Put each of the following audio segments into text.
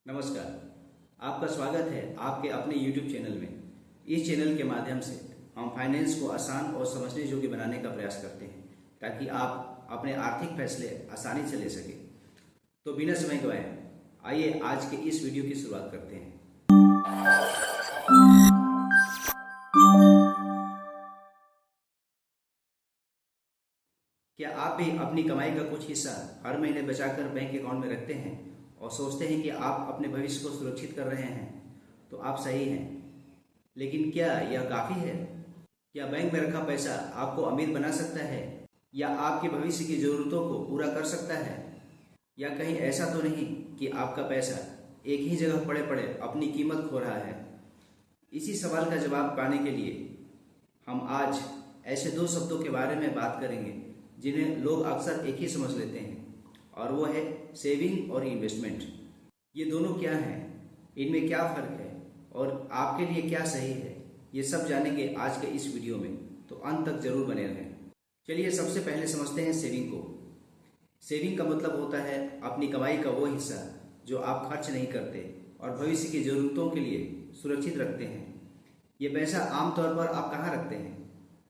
नमस्कार, आपका स्वागत है आपके अपने YouTube चैनल में। इस चैनल के माध्यम से हम फाइनेंस को आसान और समझने योग्य बनाने का प्रयास करते हैं ताकि आप अपने आर्थिक फैसले आसानी से ले सकें। तो बिना समय गवाए आइए आज के इस वीडियो की शुरुआत करते हैं। क्या आप भी अपनी कमाई का कुछ हिस्सा हर महीने बचाकर बैंक अकाउंट में रखते हैं और सोचते हैं कि आप अपने भविष्य को सुरक्षित कर रहे हैं? तो आप सही हैं, लेकिन क्या यह काफ़ी है? क्या बैंक में रखा पैसा आपको अमीर बना सकता है या आपके भविष्य की ज़रूरतों को पूरा कर सकता है? या कहीं ऐसा तो नहीं कि आपका पैसा एक ही जगह पड़े पड़े अपनी कीमत खो रहा है? इसी सवाल का जवाब पाने के लिए हम आज ऐसे दो शब्दों के बारे में बात करेंगे जिन्हें लोग अक्सर एक ही समझ लेते हैं, और वो है सेविंग और इन्वेस्टमेंट। ये दोनों क्या हैं, इनमें क्या फ़र्क है और आपके लिए क्या सही है, ये सब जानेंगे आज के इस वीडियो में, तो अंत तक जरूर बने रहें। चलिए सबसे पहले समझते हैं सेविंग को। सेविंग का मतलब होता है अपनी कमाई का वो हिस्सा जो आप खर्च नहीं करते और भविष्य की ज़रूरतों के लिए सुरक्षित रखते हैं। ये पैसा आमतौर पर आप कहाँ रखते हैं?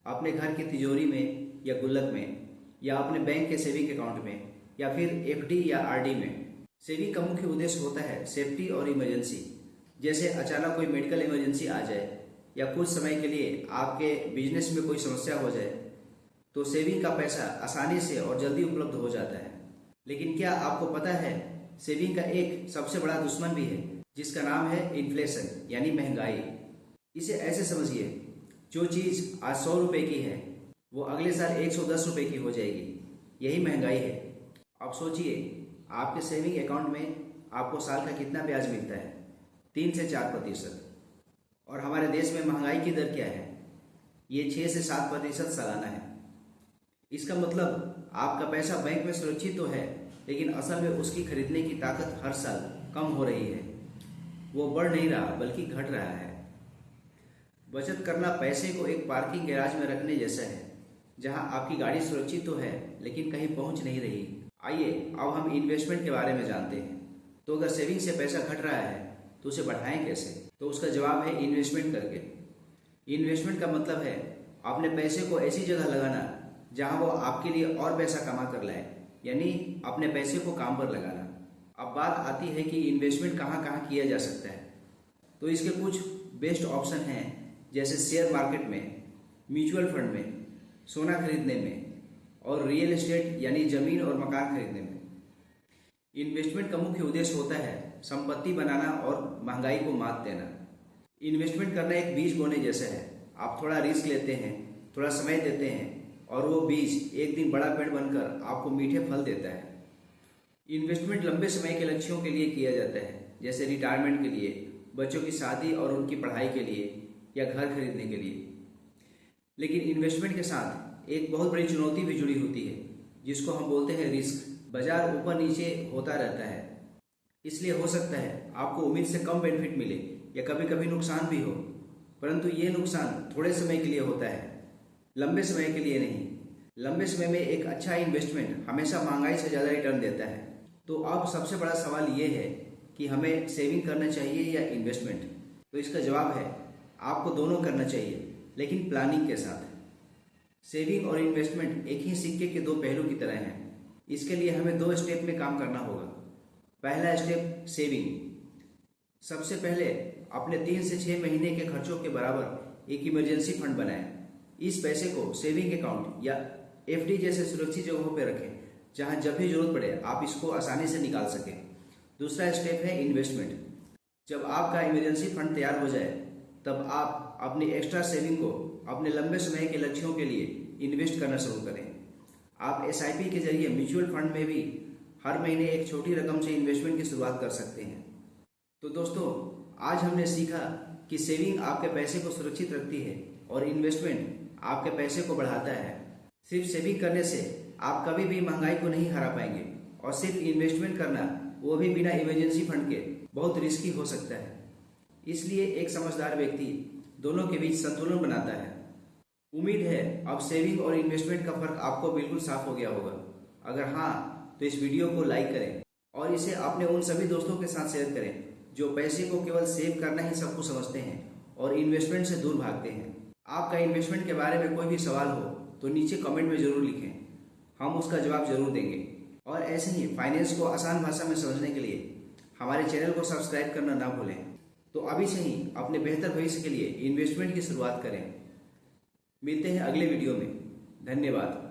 अपने घर की तिजोरी में या गुल्लक में, या अपने बैंक के सेविंग अकाउंट में, या फिर एफडी या आरडी में। सेविंग का मुख्य उद्देश्य होता है सेफ्टी और इमरजेंसी। जैसे अचानक कोई मेडिकल इमरजेंसी आ जाए या कुछ समय के लिए आपके बिजनेस में कोई समस्या हो जाए, तो सेविंग का पैसा आसानी से और जल्दी उपलब्ध हो जाता है। लेकिन क्या आपको पता है सेविंग का एक सबसे बड़ा दुश्मन भी है, जिसका नाम है इन्फ्लेशन यानी महंगाई। इसे ऐसे समझिए, जो चीज़ आज 100 रुपये की है वो अगले साल 110 रुपये की हो जाएगी। यही महंगाई है। अब सोचिए, आपके सेविंग अकाउंट में आपको साल का कितना ब्याज मिलता है? 3 से 4%। और हमारे देश में महंगाई की दर क्या है? ये 6 से 7% सालाना है। इसका मतलब आपका पैसा बैंक में सुरक्षित तो है, लेकिन असल में उसकी खरीदने की ताकत हर साल कम हो रही है। वो बढ़ नहीं रहा बल्कि घट रहा है। बचत करना पैसे को एक पार्किंग गैराज में रखने जैसा है, जहां आपकी गाड़ी सुरक्षित तो है लेकिन कहीं पहुंच नहीं रही। आइए अब हम इन्वेस्टमेंट के बारे में जानते हैं। तो अगर सेविंग से पैसा घट रहा है तो उसे बढ़ाएं कैसे? तो उसका जवाब है इन्वेस्टमेंट करके। इन्वेस्टमेंट का मतलब है अपने पैसे को ऐसी जगह लगाना जहां वो आपके लिए और पैसा कमा कर लाए, यानी अपने पैसे को काम पर लगाना। अब बात आती है कि इन्वेस्टमेंट कहाँ कहाँ किया जा सकता है। तो इसके कुछ बेस्ट ऑप्शन हैं, जैसे शेयर मार्केट में, म्यूचुअल फंड में, सोना खरीदने में, और रियल एस्टेट यानी जमीन और मकान खरीदने में। इन्वेस्टमेंट का मुख्य उद्देश्य होता है संपत्ति बनाना और महंगाई को मात देना। इन्वेस्टमेंट करना एक बीज बोने जैसा है। आप थोड़ा रिस्क लेते हैं, थोड़ा समय देते हैं, और वो बीज एक दिन बड़ा पेड़ बनकर आपको मीठे फल देता है। इन्वेस्टमेंट लंबे समय के लक्ष्यों के लिए किया जाता है, जैसे रिटायरमेंट के लिए, बच्चों की शादी और उनकी पढ़ाई के लिए, या घर खरीदने के लिए। लेकिन इन्वेस्टमेंट के साथ एक बहुत बड़ी चुनौती भी जुड़ी होती है, जिसको हम बोलते हैं रिस्क। बाजार ऊपर नीचे होता रहता है, इसलिए हो सकता है आपको उम्मीद से कम बेनिफिट मिले या कभी कभी नुकसान भी हो, परंतु ये नुकसान थोड़े समय के लिए होता है, लंबे समय के लिए नहीं। लंबे समय में एक अच्छा इन्वेस्टमेंट हमेशा महंगाई से ज़्यादा रिटर्न देता है। तो अब सबसे बड़ा सवाल ये है कि हमें सेविंग करना चाहिए या इन्वेस्टमेंट? तो इसका जवाब है आपको दोनों करना चाहिए, लेकिन प्लानिंग के साथ। सेविंग और इन्वेस्टमेंट एक ही सिक्के के दो पहलू की तरह हैं। इसके लिए हमें 2 स्टेप में काम करना होगा। पहला स्टेप सेविंग। सबसे पहले अपने 3 से 6 महीने के खर्चों के बराबर एक इमरजेंसी फंड बनाएं। इस पैसे को सेविंग अकाउंट या एफडी जैसे सुरक्षित जगहों पर रखें, जहां जब भी जरूरत पड़े आप इसको आसानी से निकाल सकें। दूसरा स्टेप है इन्वेस्टमेंट। जब आपका इमरजेंसी फंड तैयार हो जाए, तब आप अपनी एक्स्ट्रा सेविंग को अपने लंबे समय के लक्ष्यों के लिए इन्वेस्ट करना शुरू करें। आप एसआईपी के जरिए म्यूचुअल फंड में भी हर महीने एक छोटी रकम से इन्वेस्टमेंट की शुरुआत कर सकते हैं। तो दोस्तों, आज हमने सीखा कि सेविंग आपके पैसे को सुरक्षित रखती है और इन्वेस्टमेंट आपके पैसे को बढ़ाता है। सिर्फ सेविंग करने से आप कभी भी महंगाई को नहीं हरा पाएंगे, और सिर्फ इन्वेस्टमेंट करना, वो भी बिना इमरजेंसी फंड के, बहुत रिस्की हो सकता है। इसलिए एक समझदार व्यक्ति दोनों के बीच संतुलन बनाता है। उम्मीद है अब सेविंग और इन्वेस्टमेंट का फर्क आपको बिल्कुल साफ हो गया होगा। अगर हाँ, तो इस वीडियो को लाइक करें और इसे अपने उन सभी दोस्तों के साथ शेयर करें जो पैसे को केवल सेव करना ही सब कुछ समझते हैं और इन्वेस्टमेंट से दूर भागते हैं। आपका इन्वेस्टमेंट के बारे में कोई भी सवाल हो तो नीचे कमेंट में ज़रूर लिखें, हम उसका जवाब ज़रूर देंगे। और ऐसे ही फाइनेंस को आसान भाषा में समझने के लिए हमारे चैनल को सब्सक्राइब करना ना भूलें। तो अभी से ही अपने बेहतर भविष्य के लिए इन्वेस्टमेंट की शुरुआत करें। मिलते हैं अगले वीडियो में। धन्यवाद।